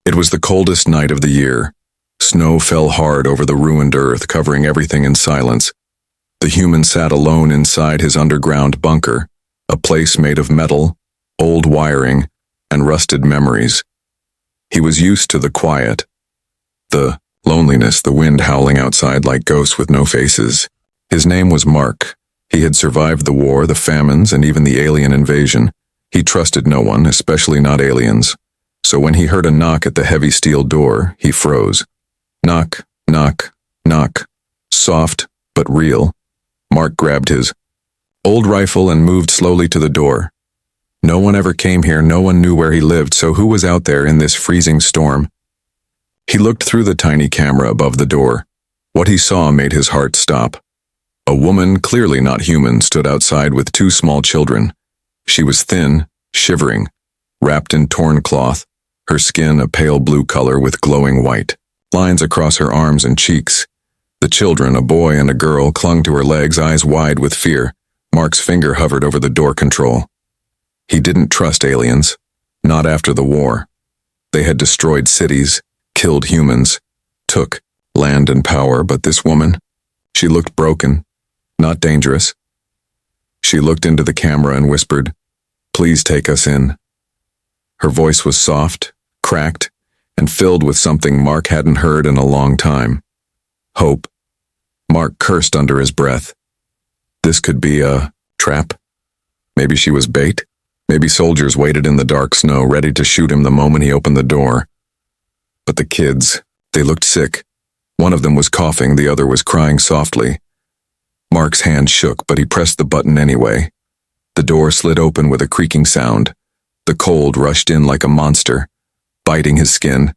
It was the coldest night of the year. Snow fell hard over the ruined earth, covering everything in silence. The human sat alone inside his underground bunker, a place made of metal, old wiring, and rusted memories. He was used to the quiet, the loneliness, the wind howling outside like ghosts with no faces. His name was Mark. He had survived the war, the famines, and even the alien invasion. He trusted no one, especially not aliens. So when he heard a knock at the heavy steel door, he froze. Knock, knock, knock. Soft, but real. Mark grabbed his old rifle and moved slowly to the door. No one ever came here, no one knew where he lived, so who was out there in this freezing storm? He looked through the tiny camera above the door. What he saw made his heart stop. A woman, clearly not human, stood outside with two small children. She was thin, shivering, wrapped in torn cloth, her skin a pale blue color with glowing white lines across her arms and cheeks. The children, a boy and a girl, clung to her legs, eyes wide with fear. Mark's finger hovered over the door control. He didn't trust aliens, not after the war. They had destroyed cities, killed humans, took land and power, but this woman, she looked broken, not dangerous. She looked into the camera and whispered, "Please take us in." Her voice was soft, cracked, and filled with something Mark hadn't heard in a long time. Hope. Mark cursed under his breath. This could be a trap. Maybe she was bait. Maybe soldiers waited in the dark snow, ready to shoot him the moment he opened the door. But the kids, they looked sick. One of them was coughing, the other was crying softly. Mark's hand shook, but he pressed the button anyway. The door slid open with a creaking sound. The cold rushed in like a monster, biting his skin.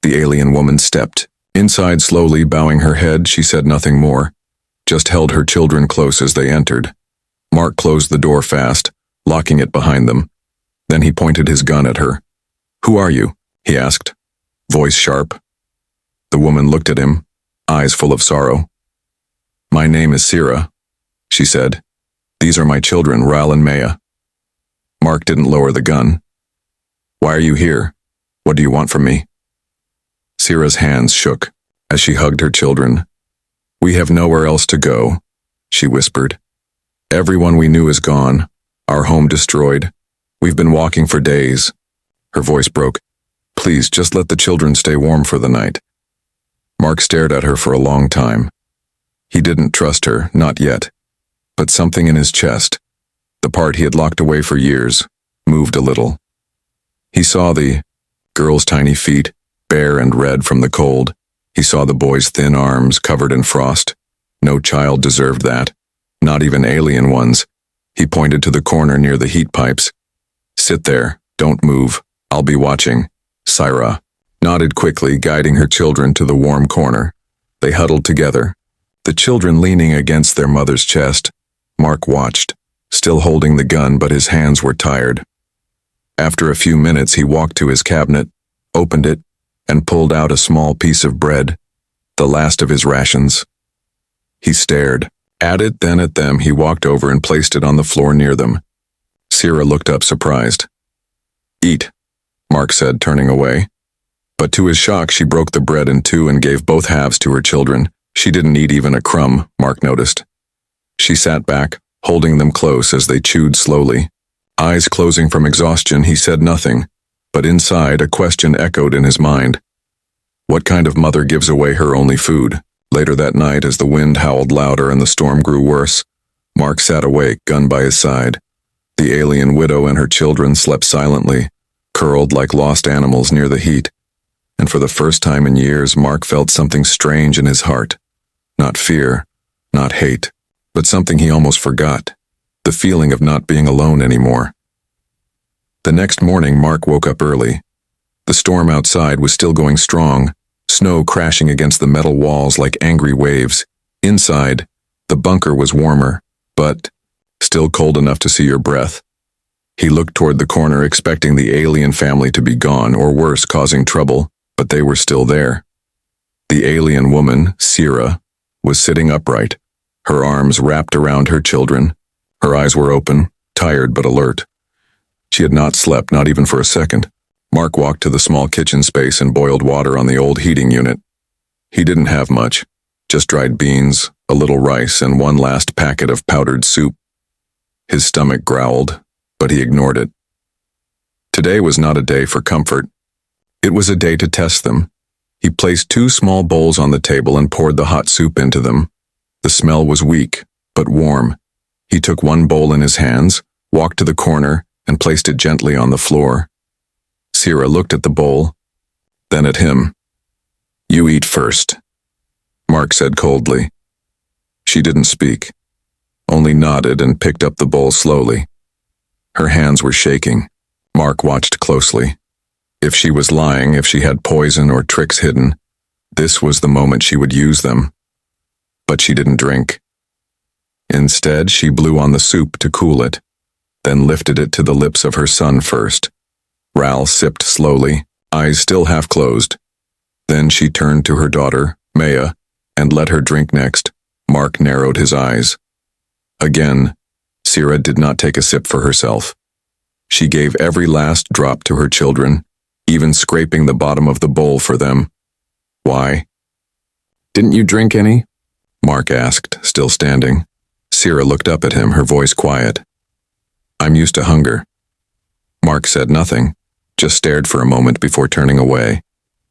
The alien woman stepped inside slowly, bowing her head. She said nothing more, just held her children close as they entered. Mark closed the door fast, locking it behind them. Then he pointed his gun at her. "Who are you?" he asked, voice sharp. The woman looked at him, eyes full of sorrow. "My name is Sira," she said. "These are my children, Ral and Maya." Mark didn't lower the gun. "Why are you here? What do you want from me?" Sira's hands shook as she hugged her children. "We have nowhere else to go," she whispered. "Everyone we knew is gone, our home destroyed. We've been walking for days." Her voice broke. "Please, just let the children stay warm for the night." Mark stared at her for a long time. He didn't trust her, not yet. But something in his chest, the part he had locked away for years, moved a little. He saw the girl's tiny feet, bare and red from the cold. He saw the boy's thin arms covered in frost. No child deserved that, not even alien ones. He pointed to the corner near the heat pipes. "Sit there, don't move, I'll be watching." Sira nodded quickly, guiding her children to the warm corner. They huddled together, the children leaning against their mother's chest. Mark watched, still holding the gun, but his hands were tired. After a few minutes, he walked to his cabinet, opened it, and pulled out a small piece of bread, the last of his rations. He stared at it, then at them. He walked over and placed it on the floor near them. Sira looked up, surprised. "Eat," Mark said, turning away. But to his shock, she broke the bread in two and gave both halves to her children. She didn't eat even a crumb, Mark noticed. She sat back, holding them close as they chewed slowly. Eyes closing from exhaustion, he said nothing, but inside a question echoed in his mind. What kind of mother gives away her only food? Later that night, as the wind howled louder and the storm grew worse, Mark sat awake, gun by his side. The alien widow and her children slept silently, curled like lost animals near the heat. And for the first time in years, Mark felt something strange in his heart. Not fear, not hate, but something he almost forgot. The feeling of not being alone anymore. The next morning, Mark woke up early. The storm outside was still going strong, snow crashing against the metal walls like angry waves. Inside, the bunker was warmer, but still cold enough to see your breath. He looked toward the corner, expecting the alien family to be gone, or worse, causing trouble, but they were still there. The alien woman, Sira, was sitting upright, her arms wrapped around her children. Her eyes were open, tired but alert. She had not slept, not even for a second. Mark walked to the small kitchen space and boiled water on the old heating unit. He didn't have much, just dried beans, a little rice, and one last packet of powdered soup. His stomach growled, but he ignored it. Today was not a day for comfort. It was a day to test them. He placed 2 small bowls on the table and poured the hot soup into them. The smell was weak, but warm. He took one bowl in his hands, walked to the corner, and placed it gently on the floor. Sierra looked at the bowl, then at him. "You eat first," Mark said coldly. She didn't speak, only nodded and picked up the bowl slowly. Her hands were shaking. Mark watched closely. If she was lying, if she had poison or tricks hidden, this was the moment she would use them. But she didn't drink. Instead, she blew on the soup to cool it, then lifted it to the lips of her son first. Ral sipped slowly, eyes still half closed. Then she turned to her daughter, Maya, and let her drink next. Mark narrowed his eyes. Again, Sierra did not take a sip for herself. She gave every last drop to her children, even scraping the bottom of the bowl for them. "Why?" "Didn't you drink any?" Mark asked, still standing. Sierra looked up at him, her voice quiet. "I'm used to hunger." Mark said nothing, just stared for a moment before turning away.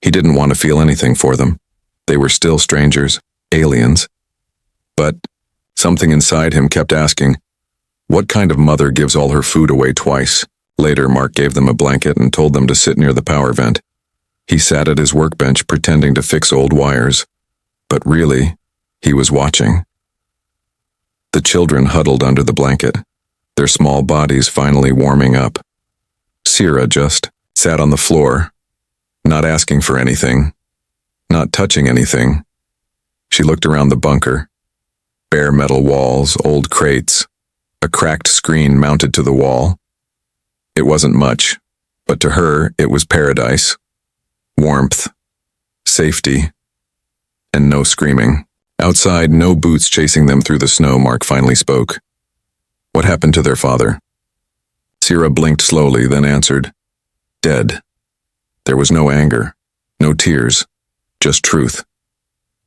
He didn't want to feel anything for them. They were still strangers, aliens. But something inside him kept asking, what kind of mother gives all her food away twice? Later, Mark gave them a blanket and told them to sit near the power vent. He sat at his workbench pretending to fix old wires. But really, he was watching. The children huddled under the blanket, their small bodies finally warming up. Sierra just sat on the floor, not asking for anything, not touching anything. She looked around the bunker. Bare metal walls, old crates, a cracked screen mounted to the wall. It wasn't much, but to her it was paradise. Warmth, safety, and no screaming. Outside, no boots chasing them through the snow, Mark finally spoke. "What happened to their father?" Sierra blinked slowly, then answered, "Dead." There was no anger, no tears, just truth.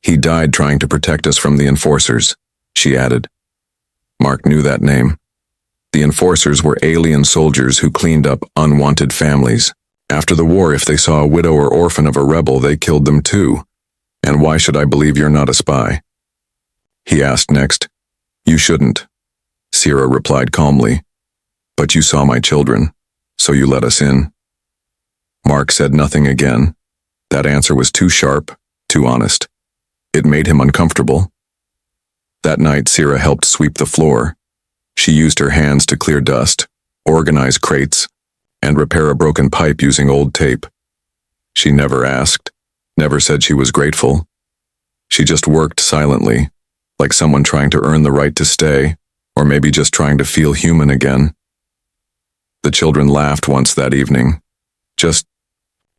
"He died trying to protect us from the enforcers," she added. Mark knew that name. The enforcers were alien soldiers who cleaned up unwanted families. After the war, if they saw a widow or orphan of a rebel, they killed them too. "And why should I believe you're not a spy?" He asked next. "You shouldn't," Sierra replied calmly. "But you saw my children, so you let us in." Mark said nothing again. That answer was too sharp, too honest. It made him uncomfortable. That night, Sierra helped sweep the floor. She used her hands to clear dust, organize crates, and repair a broken pipe using old tape. She never asked, never said she was grateful. She just worked silently, like someone trying to earn the right to stay, or maybe just trying to feel human again. The children laughed once that evening. Just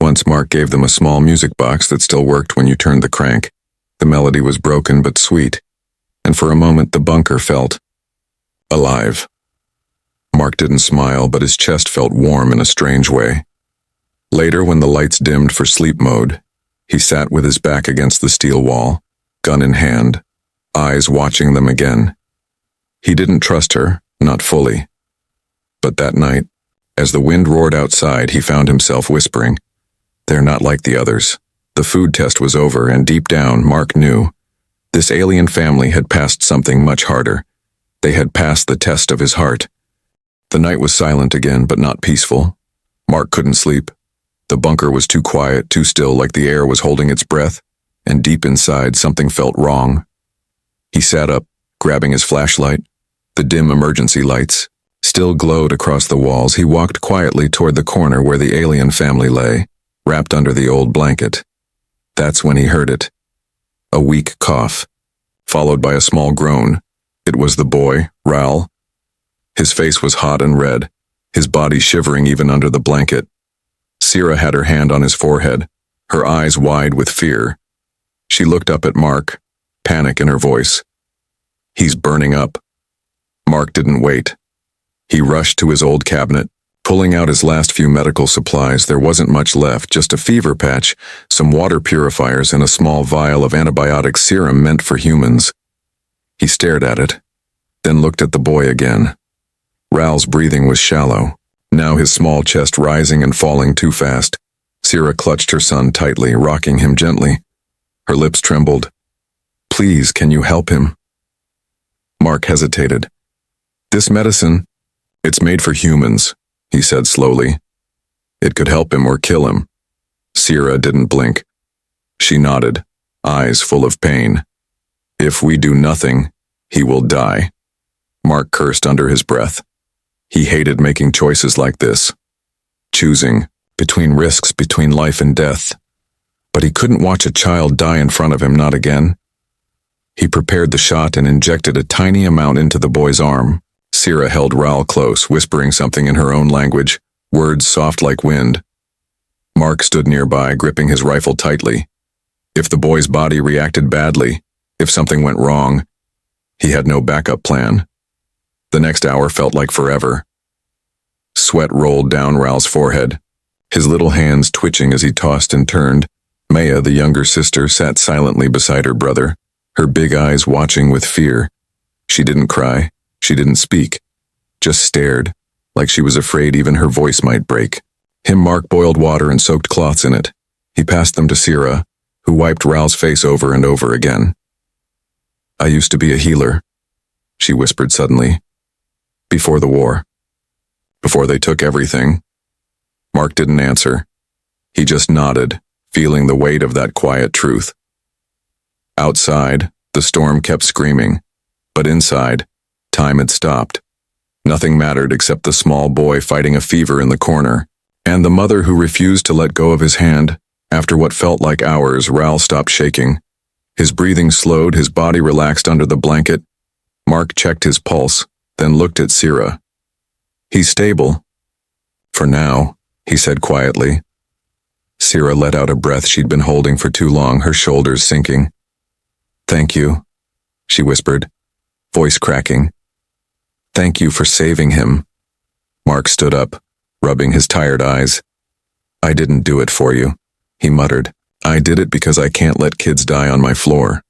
once. Mark gave them a small music box that still worked when you turned the crank. The melody was broken but sweet, and for a moment the bunker felt alive. Mark didn't smile, but his chest felt warm in a strange way. Later, when the lights dimmed for sleep mode, he sat with his back against the steel wall, gun in hand, eyes watching them again. He didn't trust her, not fully. But that night, as the wind roared outside, he found himself whispering, "They're not like the others." The food test was over, and deep down, Mark knew. This alien family had passed something much harder. They had passed the test of his heart. The night was silent again, but not peaceful. Mark couldn't sleep. The bunker was too quiet, too still, like the air was holding its breath, and deep inside, something felt wrong. He sat up, grabbing his flashlight. The dim emergency lights still glowed across the walls. He walked quietly toward the corner where the alien family lay, wrapped under the old blanket. That's when he heard it. A weak cough, followed by a small groan. It was the boy, Ral. His face was hot and red, his body shivering even under the blanket. Sierra had her hand on his forehead, her eyes wide with fear. She looked up at Mark, panic in her voice. "He's burning up." Mark didn't wait. He rushed to his old cabinet, Pulling out his last few medical supplies, there wasn't much left, just a fever patch, some water purifiers, and a small vial of antibiotic serum meant for humans. He stared at it, then looked at the boy again. Ral's breathing was shallow, now his small chest rising and falling too fast. Sierra clutched her son tightly, rocking him gently. Her lips trembled. "Please, can you help him?" Mark hesitated. "This medicine, it's made for humans," he said slowly. "It could help him or kill him." Sierra didn't blink. She nodded, eyes full of pain. "If we do nothing, he will die." Mark cursed under his breath. He hated making choices like this. Choosing between risks, between life and death. But he couldn't watch a child die in front of him, not again. He prepared the shot and injected a tiny amount into the boy's arm. Sierra held Ral close, whispering something in her own language, words soft like wind. Mark stood nearby, gripping his rifle tightly. If the boy's body reacted badly, if something went wrong, he had no backup plan. The next hour felt like forever. Sweat rolled down Ral's forehead, his little hands twitching as he tossed and turned. Maya, the younger sister, sat silently beside her brother, her big eyes watching with fear. She didn't cry. She didn't speak, just stared, like she was afraid even her voice might break. Mark boiled water and soaked cloths in it. He passed them to Sierra, who wiped Ral's face over and over again. "I used to be a healer," she whispered suddenly. "Before the war. Before they took everything." Mark didn't answer. He just nodded, feeling the weight of that quiet truth. Outside, the storm kept screaming, but inside, time had stopped. Nothing mattered except the small boy fighting a fever in the corner, and the mother who refused to let go of his hand. After what felt like hours, Ral stopped shaking. His breathing slowed, his body relaxed under the blanket. Mark checked his pulse, then looked at Sierra. "He's stable. For now," he said quietly. Sierra let out a breath she'd been holding for too long, her shoulders sinking. "Thank you," she whispered, voice cracking. "Thank you for saving him." Mark stood up, rubbing his tired eyes. "I didn't do it for you," he muttered. "I did it because I can't let kids die on my floor."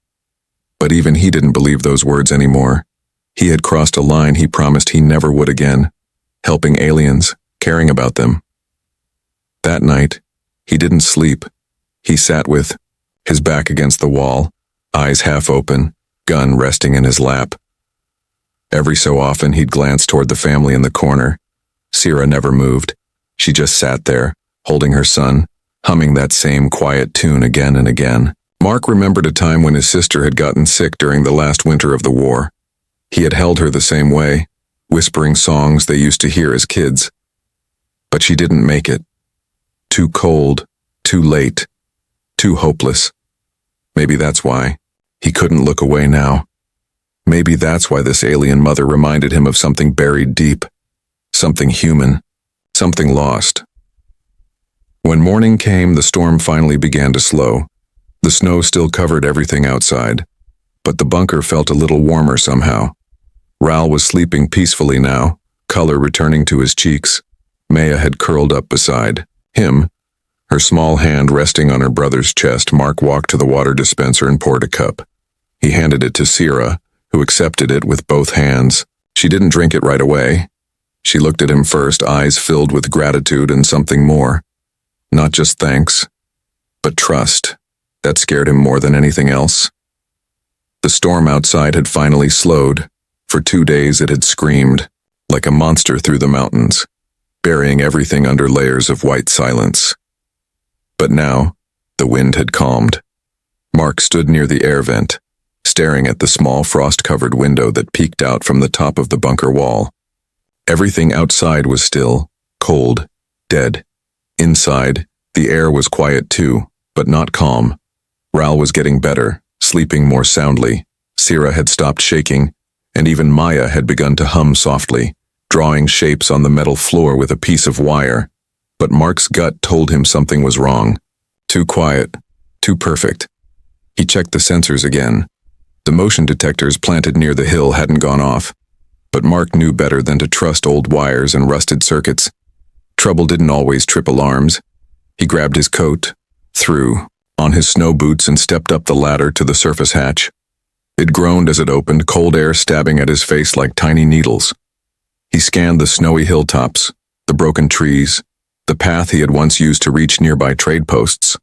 But even he didn't believe those words anymore. He had crossed a line he promised he never would again, helping aliens, caring about them. That night, he didn't sleep. He sat with his back against the wall, eyes half open, gun resting in his lap. Every so often he'd glance toward the family in the corner. Sierra never moved. She just sat there, holding her son, humming that same quiet tune again and again. Mark remembered a time when his sister had gotten sick during the last winter of the war. He had held her the same way, whispering songs they used to hear as kids. But she didn't make it. Too cold, too late, too hopeless. Maybe that's why. He couldn't look away now. Maybe that's why this alien mother reminded him of something buried deep, something human, something lost. When morning came, the storm finally began to slow. The snow still covered everything outside, but the bunker felt a little warmer somehow. Ral was sleeping peacefully now, color returning to his cheeks. Maya had curled up beside him, her small hand resting on her brother's chest. Mark walked to the water dispenser and poured a cup. He handed it to Sierra, who accepted it with both hands. She didn't drink it right away. She looked at him first, eyes filled with gratitude and something more. Not just thanks, but trust. That scared him more than anything else. The storm outside had finally slowed. For 2 days it had screamed, like a monster through the mountains, burying everything under layers of white silence. But now, the wind had calmed. Mark stood near the air vent, staring at the small frost-covered window that peeked out from the top of the bunker wall. Everything outside was still, cold, dead. Inside, the air was quiet too, but not calm. Ral was getting better, sleeping more soundly. Sierra had stopped shaking, and even Maya had begun to hum softly, drawing shapes on the metal floor with a piece of wire. But Mark's gut told him something was wrong. Too quiet, too perfect. He checked the sensors again. The motion detectors planted near the hill hadn't gone off, but Mark knew better than to trust old wires and rusted circuits. Trouble didn't always trip alarms. He grabbed his coat, threw on his snow boots and stepped up the ladder to the surface hatch. It groaned as it opened, cold air stabbing at his face like tiny needles. He scanned the snowy hilltops, the broken trees, the path he had once used to reach nearby trade posts.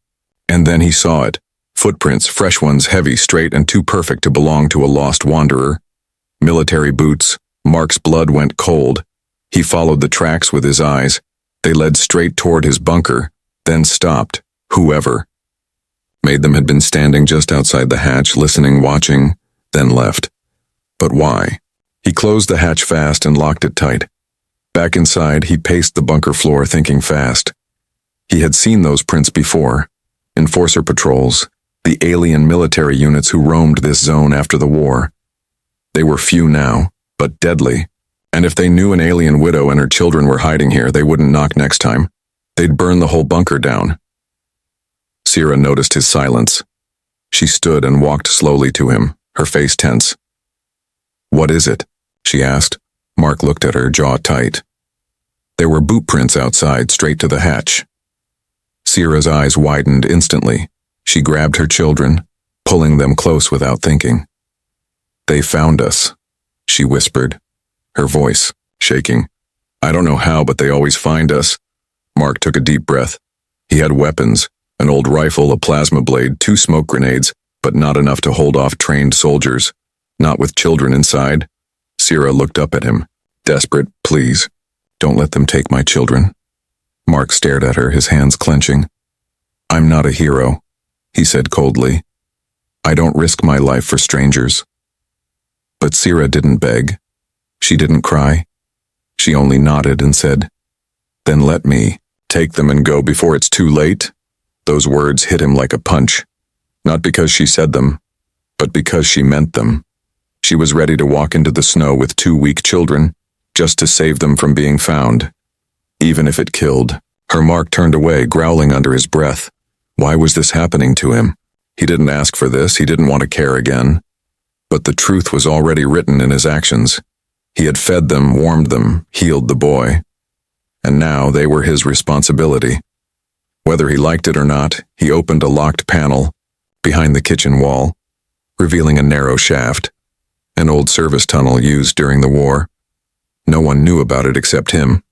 And then he saw it. Footprints, fresh ones, heavy, straight, and too perfect to belong to a lost wanderer. Military boots. Mark's blood went cold. He followed the tracks with his eyes. They led straight toward his bunker, then stopped. Whoever made them had been standing just outside the hatch, listening, watching, then left. But why? He closed the hatch fast and locked it tight. Back inside, he paced the bunker floor, thinking fast. He had seen those prints before. Enforcer patrols, the alien military units who roamed this zone after the war. They were few now, but deadly. And if they knew an alien widow and her children were hiding here, they wouldn't knock next time. They'd burn the whole bunker down. Sierra noticed his silence. She stood and walked slowly to him, her face tense. "What is it?" she asked. Mark looked at her, jaw tight. There were boot prints outside, straight to the hatch. Sierra's eyes widened instantly. She grabbed her children, pulling them close without thinking. "They found us," she whispered, her voice shaking. "I don't know how, but they always find us." Mark took a deep breath. He had weapons, an old rifle, a plasma blade, 2 smoke grenades, but not enough to hold off trained soldiers. Not with children inside. Sierra looked up at him, desperate. "Please, don't let them take my children." Mark stared at her, his hands clenching. "I'm not a hero," he said coldly. "I don't risk my life for strangers." But Sierra didn't beg. She didn't cry. She only nodded and said, "Then let me take them and go before it's too late." Those words hit him like a punch. Not because she said them, but because she meant them. She was ready to walk into the snow with 2 weak children, just to save them from being found. Even if it killed. Her Mark turned away, growling under his breath. Why was this happening to him? He didn't ask for this, he didn't want to care again. But the truth was already written in his actions. He had fed them, warmed them, healed the boy. And now they were his responsibility. Whether he liked it or not, he opened a locked panel behind the kitchen wall, revealing a narrow shaft, an old service tunnel used during the war. No one knew about it except him.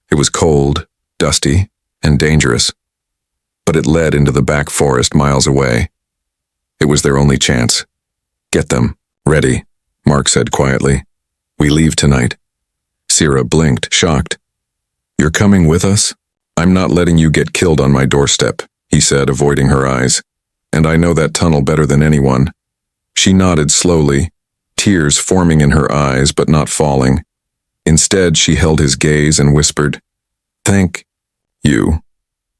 It was cold, dusty, and dangerous, but it led into the back forest miles away. It was their only chance. "Get them. Ready," Mark said quietly. "We leave tonight." Sierra blinked, shocked. "You're coming with us?" "I'm not letting you get killed on my doorstep," he said, avoiding her eyes. "And I know that tunnel better than anyone." She nodded slowly, tears forming in her eyes but not falling. Instead, she held his gaze and whispered, "Thank you."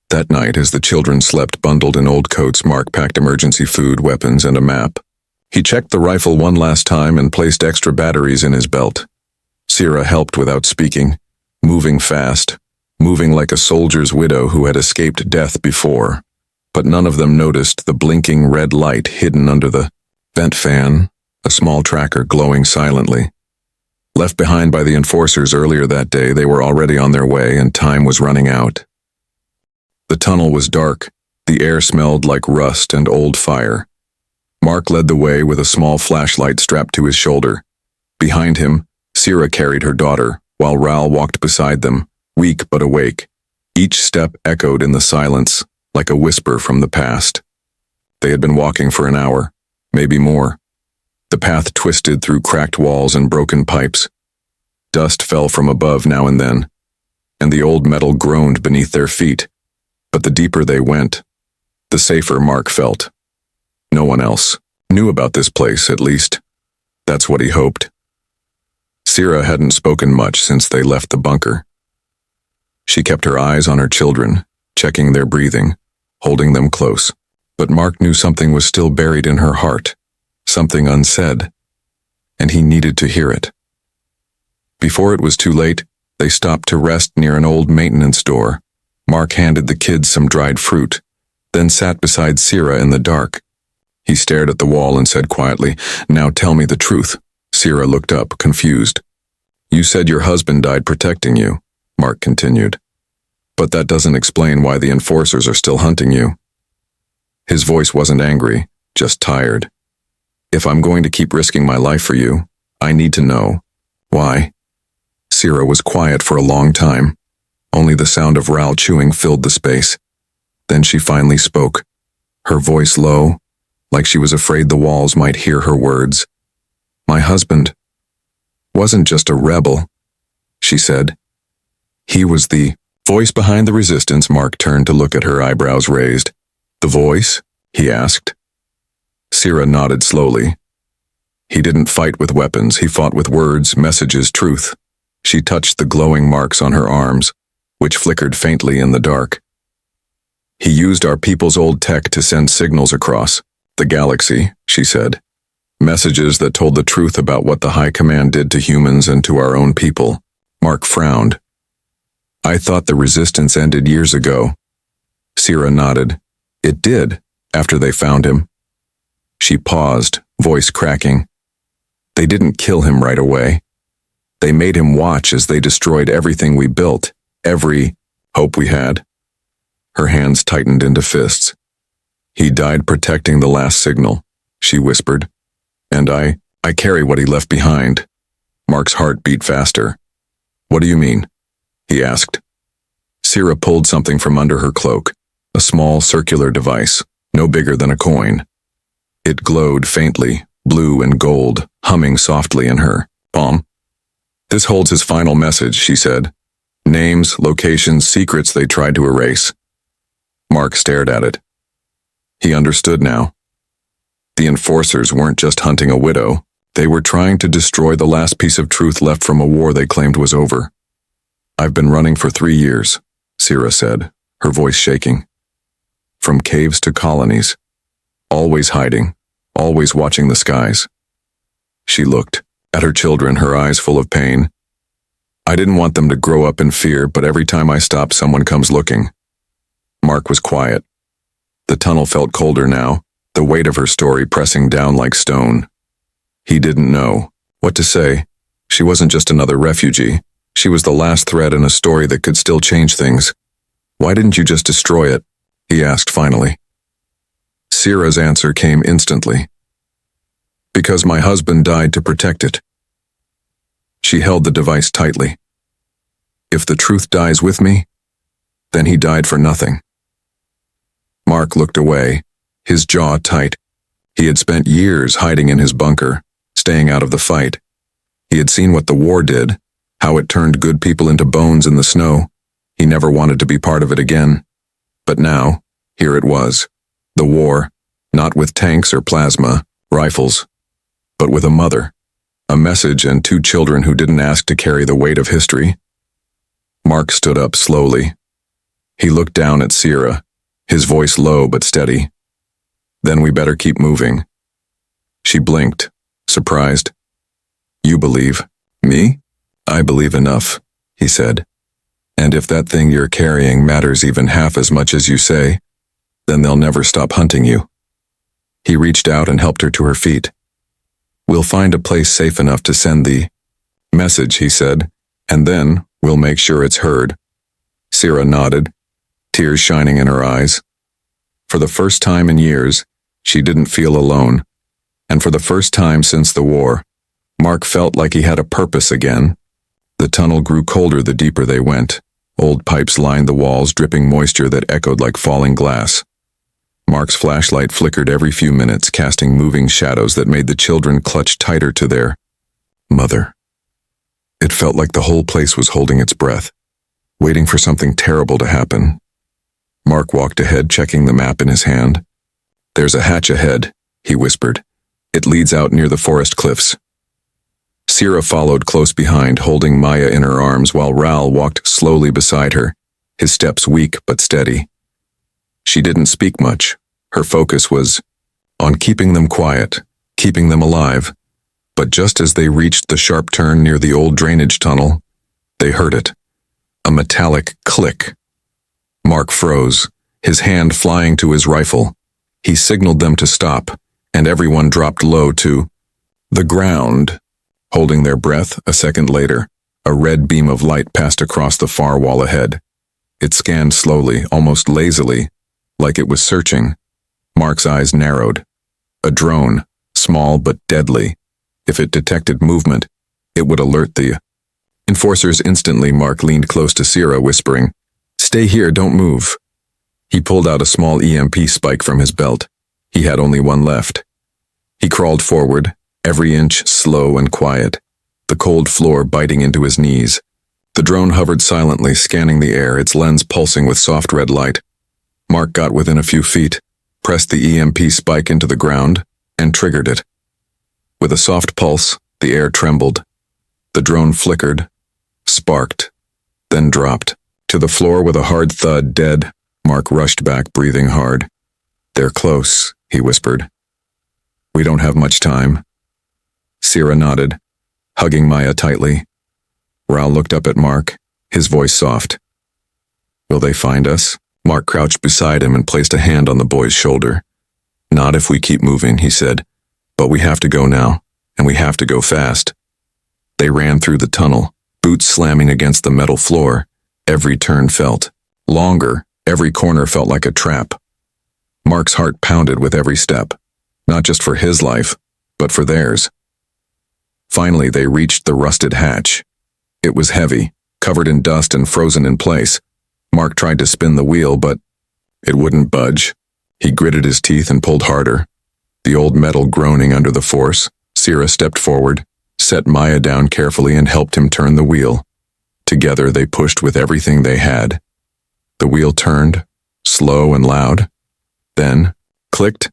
That night, as the children slept bundled in old coats, Mark packed emergency food, weapons, and a map. He checked the rifle one last time and placed extra batteries in his belt. Sierra helped without speaking, moving fast, moving like a soldier's widow who had escaped death before. But none of them noticed the blinking red light hidden under the vent fan, a small tracker glowing silently. Left behind by the enforcers earlier that day, they were already on their way and time was running out. The tunnel was dark. The air smelled like rust and old fire. Mark led the way with a small flashlight strapped to his shoulder. Behind him, Sierra carried her daughter, while Ral walked beside them, weak but awake. Each step echoed in the silence, like a whisper from the past. They had been walking for an hour, maybe more. The path twisted through cracked walls and broken pipes. Dust fell from above now and then, and the old metal groaned beneath their feet. But the deeper they went, the safer Mark felt. No one else knew about this place, at least. That's what he hoped. Sierra hadn't spoken much since they left the bunker. She kept her eyes on her children, checking their breathing, holding them close. But Mark knew something was still buried in her heart, something unsaid, and he needed to hear it. Before it was too late, they stopped to rest near an old maintenance door. Mark handed the kids some dried fruit, then sat beside Sierra in the dark. He stared at the wall and said quietly, "Now tell me the truth." Sierra looked up, confused. "You said your husband died protecting you," Mark continued. But that doesn't explain why the enforcers are still hunting you. His voice wasn't angry, just tired. If I'm going to keep risking my life for you, I need to know. Why? Sierra was quiet for a long time. Only the sound of Ral chewing filled the space. Then she finally spoke, her voice low, like she was afraid the walls might hear her words. My husband wasn't just a rebel, she said. He was the voice behind the resistance. Mark turned to look at her, eyebrows raised. The voice? He asked. Sierra nodded slowly. He didn't fight with weapons, he fought with words, messages, truth. She touched the glowing marks on her arms, which flickered faintly in the dark. He used our people's old tech to send signals across the galaxy, she said. Messages that told the truth about what the High Command did to humans and to our own people. Mark frowned. I thought the resistance ended years ago. Sierra nodded. It did, after they found him. She paused, voice cracking. They didn't kill him right away. They made him watch as they destroyed everything we built, every hope we had. Her hands tightened into fists. He died protecting the last signal, she whispered. And I carry what he left behind. Mark's heart beat faster. What do you mean? He asked. Sierra pulled something from under her cloak, a small circular device, no bigger than a coin. It glowed faintly, blue and gold, humming softly in her palm. This holds his final message, she said. Names, locations, secrets they tried to erase. Mark stared at it. He understood now. The enforcers weren't just hunting a widow. They were trying to destroy the last piece of truth left from a war they claimed was over. I've been running for 3 years, Sierra said, her voice shaking. From caves to colonies. Always hiding, always watching the skies. She looked at her children, her eyes full of pain. I didn't want them to grow up in fear, but every time I stop, someone comes looking. Mark was quiet. The tunnel felt colder now, the weight of her story pressing down like stone. He didn't know what to say. She wasn't just another refugee. She was the last thread in a story that could still change things. Why didn't you just destroy it? He asked finally. Sierra's answer came instantly. Because my husband died to protect it. She held the device tightly. If the truth dies with me, then he died for nothing. Mark looked away, his jaw tight. He had spent years hiding in his bunker, staying out of the fight. He had seen what the war did, how it turned good people into bones in the snow. He never wanted to be part of it again. But now, here it was. The war, not with tanks or plasma, rifles, but with a mother, a message and 2 children who didn't ask to carry the weight of history. Mark stood up slowly. He looked down at Sierra, his voice low but steady. Then we better keep moving. She blinked, surprised. You believe? Me? I believe enough, he said. And if that thing you're carrying matters even half as much as you say, then they'll never stop hunting you. He reached out and helped her to her feet. We'll find a place safe enough to send the message, he said, and then we'll make sure it's heard. Sierra nodded, tears shining in her eyes. For the first time in years, she didn't feel alone. And for the first time since the war, Mark felt like he had a purpose again. The tunnel grew colder the deeper they went. Old pipes lined the walls, dripping moisture that echoed like falling glass. Mark's flashlight flickered every few minutes, casting moving shadows that made the children clutch tighter to their mother. It felt like the whole place was holding its breath, waiting for something terrible to happen. Mark walked ahead, checking the map in his hand. There's a hatch ahead, he whispered. It leads out near the forest cliffs. Sierra followed close behind, holding Maya in her arms while Ral walked slowly beside her, his steps weak but steady. She didn't speak much. Her focus was on keeping them quiet, keeping them alive. But just as they reached the sharp turn near the old drainage tunnel, they heard it. A metallic click. Mark froze, his hand flying to his rifle. He signaled them to stop, and everyone dropped low to the ground. Holding their breath, a second later, a red beam of light passed across the far wall ahead. It scanned slowly, almost lazily, like it was searching. Mark's eyes narrowed. A drone, small but deadly. If it detected movement, it would alert the enforcers instantly. Mark leaned close to Sierra, whispering, "Stay here, don't move." He pulled out a small EMP spike from his belt. He had only one left. He crawled forward, every inch slow and quiet, the cold floor biting into his knees. The drone hovered silently, scanning the air, its lens pulsing with soft red light. Mark got within a few feet, pressed the EMP spike into the ground, and triggered it. With a soft pulse, the air trembled. The drone flickered, sparked, then dropped. To the floor with a hard thud, dead. Mark rushed back, breathing hard. "They're close," he whispered. "We don't have much time." Sierra nodded, hugging Maya tightly. Raul looked up at Mark, his voice soft. "Will they find us?" Mark crouched beside him and placed a hand on the boy's shoulder. "Not if we keep moving," he said. "But we have to go now, and we have to go fast." They ran through the tunnel, boots slamming against the metal floor. Every turn felt longer, every corner felt like a trap. Mark's heart pounded with every step, not just for his life, but for theirs. Finally, they reached the rusted hatch. It was heavy, covered in dust and frozen in place. Mark tried to spin the wheel, but it wouldn't budge. He gritted his teeth and pulled harder, the old metal groaning under the force. Sierra stepped forward, set Maya down carefully, and helped him turn the wheel. Together they pushed with everything they had. The wheel turned, slow and loud. Then, clicked.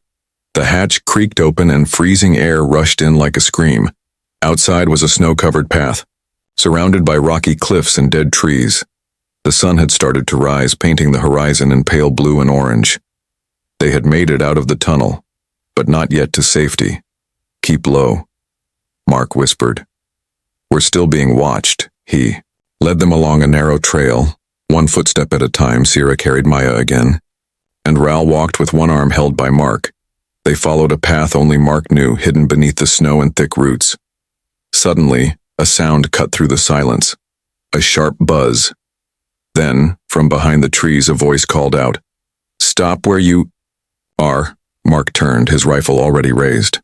The hatch creaked open and freezing air rushed in like a scream. Outside was a snow-covered path, surrounded by rocky cliffs and dead trees. The sun had started to rise, painting the horizon in pale blue and orange. They had made it out of the tunnel, but not yet to safety. "Keep low," Mark whispered. "We're still being watched." He led them along a narrow trail. One footstep at a time, Sierra carried Maya again, and Raul walked with one arm held by Mark. They followed a path only Mark knew, hidden beneath the snow and thick roots. Suddenly, a sound cut through the silence, a sharp buzz. Then, from behind the trees, a voice called out, "Stop where you are." Mark turned, his rifle already raised.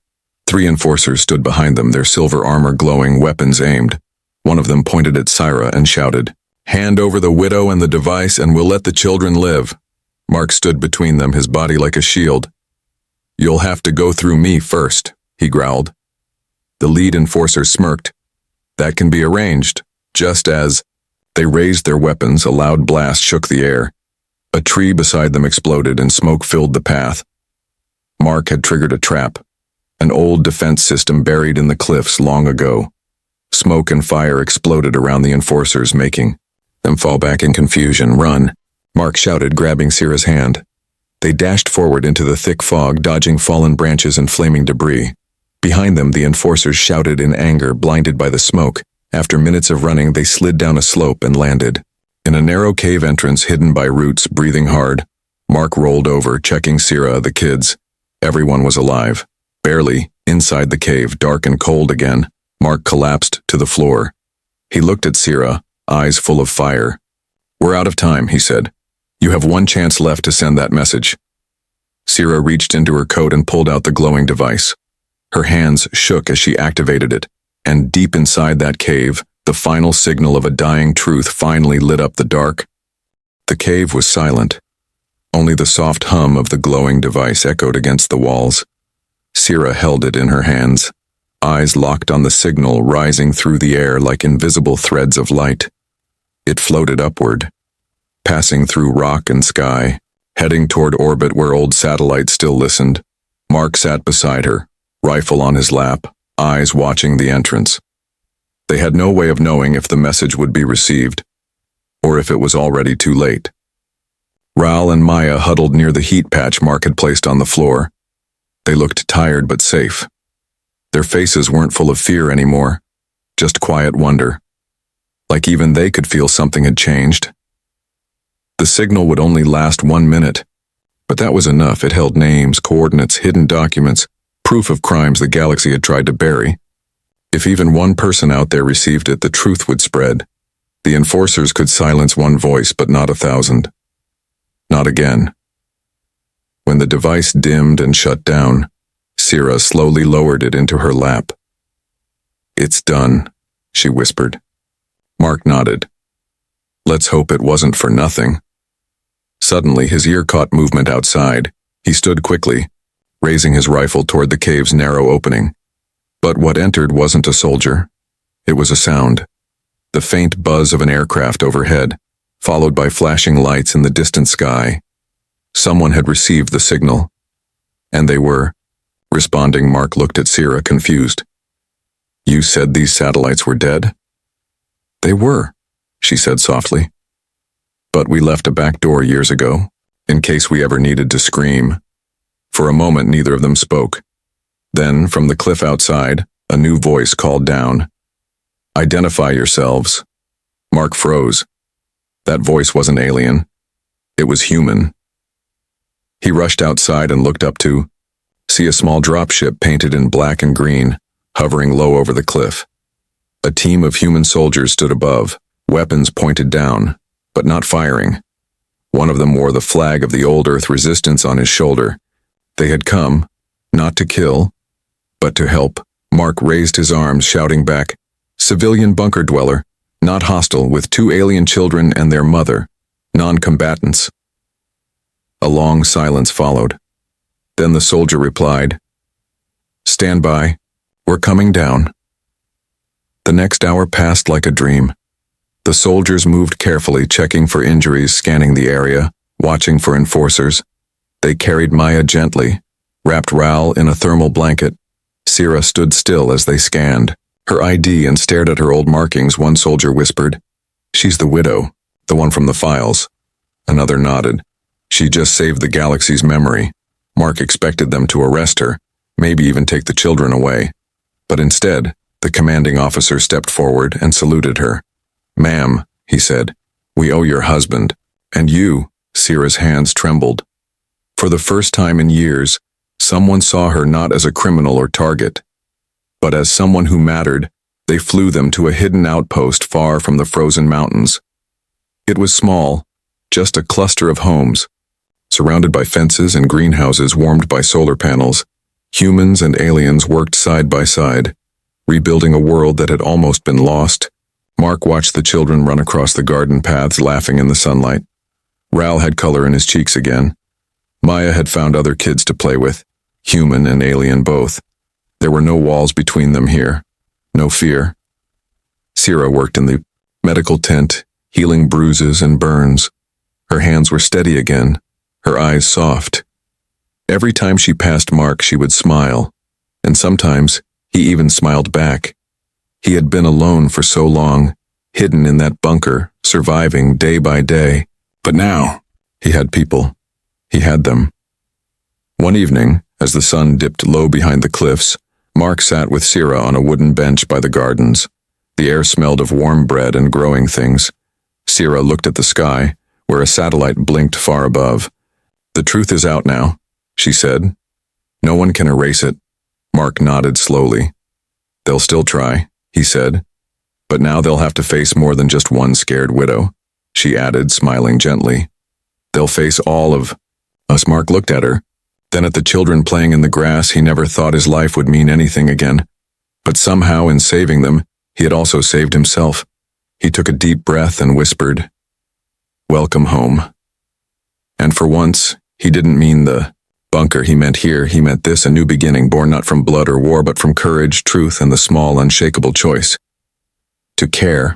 3 enforcers stood behind them, their silver armor glowing, weapons aimed. One of them pointed at Sierra and shouted, "Hand over the widow and the device and we'll let the children live." Mark stood between them, his body like a shield. "You'll have to go through me first," he growled. The lead enforcer smirked. "That can be arranged." Just as they raised their weapons, a loud blast shook the air. A tree beside them exploded and smoke filled the path. Mark had triggered a trap, an old defense system buried in the cliffs long ago. Smoke and fire exploded around the enforcers, making them fall back in confusion. "Run," Mark shouted, grabbing Sierra's hand. They dashed forward into the thick fog, dodging fallen branches and flaming debris. Behind them, the enforcers shouted in anger, blinded by the smoke. After minutes of running, they slid down a slope and landed in a narrow cave entrance hidden by roots. Breathing hard, Mark rolled over, checking Sierra, the kids. Everyone was alive. Barely. Inside the cave, dark and cold again, Mark collapsed to the floor. He looked at Sierra, eyes full of fire. "We're out of time," he said. "You have one chance left to send that message." Sierra reached into her coat and pulled out the glowing device. Her hands shook as she activated it, and deep inside that cave, the final signal of a dying truth finally lit up the dark. The cave was silent. Only the soft hum of the glowing device echoed against the walls. Sierra held it in her hands, eyes locked on the signal rising through the air like invisible threads of light. It floated upward, passing through rock and sky, heading toward orbit where old satellites still listened. Mark sat beside her, rifle on his lap, eyes watching the entrance. They had no way of knowing if the message would be received, or if it was already too late. Raul and Maya huddled near the heat patch Mark had placed on the floor. They looked tired but safe. Their faces weren't full of fear anymore, just quiet wonder. Like even they could feel something had changed. The signal would only last 1 minute, but that was enough. It held names, coordinates, hidden documents, proof of crimes the galaxy had tried to bury. If even one person out there received it, the truth would spread. The enforcers could silence one voice, but not 1,000. Not again. When the device dimmed and shut down, Sira slowly lowered it into her lap. "It's done," she whispered. Mark nodded. Let's hope it wasn't for nothing. Suddenly, his ear caught movement outside. He stood quickly, raising his rifle toward the cave's narrow opening. But what entered wasn't a soldier. It was a sound. The faint buzz of an aircraft overhead, followed by flashing lights in the distant sky. Someone had received the signal. And they were responding. Mark looked at Sira, confused. "You said these satellites were dead?" "They were," she said softly. "But we left a back door years ago, in case we ever needed to scream." For a moment, neither of them spoke. Then, from the cliff outside, a new voice called down, "Identify yourselves." Mark froze. That voice wasn't alien. It was human. He rushed outside and looked up to see a small dropship painted in black and green, hovering low over the cliff. A team of human soldiers stood above, weapons pointed down, but not firing. One of them wore the flag of the old Earth resistance on his shoulder. They had come, not to kill, but to help. Mark raised his arms, shouting back, "Civilian bunker dweller, not hostile, with 2 alien children and their mother, non-combatants." A long silence followed. Then the soldier replied, "Stand by, we're coming down." The next hour passed like a dream. The soldiers moved carefully, checking for injuries, scanning the area, watching for enforcers. They carried Maya gently, wrapped Ral in a thermal blanket. Sira stood still as they scanned her ID and stared at her old markings. One soldier whispered, "She's the widow, the one from the files." Another nodded. "She just saved the galaxy's memory." Mark expected them to arrest her, maybe even take the children away. But instead, the commanding officer stepped forward and saluted her. "Ma'am," he said, "we owe your husband, and you." Sira's hands trembled. For the first time in years, someone saw her not as a criminal or target, but as someone who mattered. They flew them to a hidden outpost far from the frozen mountains. It was small, just a cluster of homes, surrounded by fences and greenhouses warmed by solar panels. Humans and aliens worked side by side, rebuilding a world that had almost been lost. Mark watched the children run across the garden paths, laughing in the sunlight. Ral had color in his cheeks again. Maya had found other kids to play with, human and alien both. There were no walls between them here, no fear. Sira worked in the medical tent, healing bruises and burns. Her hands were steady again, her eyes soft. Every time she passed Mark, she would smile, and sometimes he even smiled back. He had been alone for so long, hidden in that bunker, surviving day by day. But now, he had people. He had them. One evening, as the sun dipped low behind the cliffs, Mark sat with Sira on a wooden bench by the gardens. The air smelled of warm bread and growing things. Sira looked at the sky, where a satellite blinked far above. "The truth is out now," she said. "No one can erase it." Mark nodded slowly. "They'll still try," he said. "But now they'll have to face more than just one scared widow," she added, smiling gently. "They'll face all of us." Mark looked at her, then at the children playing in the grass. He never thought his life would mean anything again. But somehow, in saving them, he had also saved himself. He took a deep breath and whispered, "Welcome home." And for once, he didn't mean the bunker he meant here. He meant this, a new beginning, born not from blood or war, but from courage, truth, and the small, unshakable choice to care.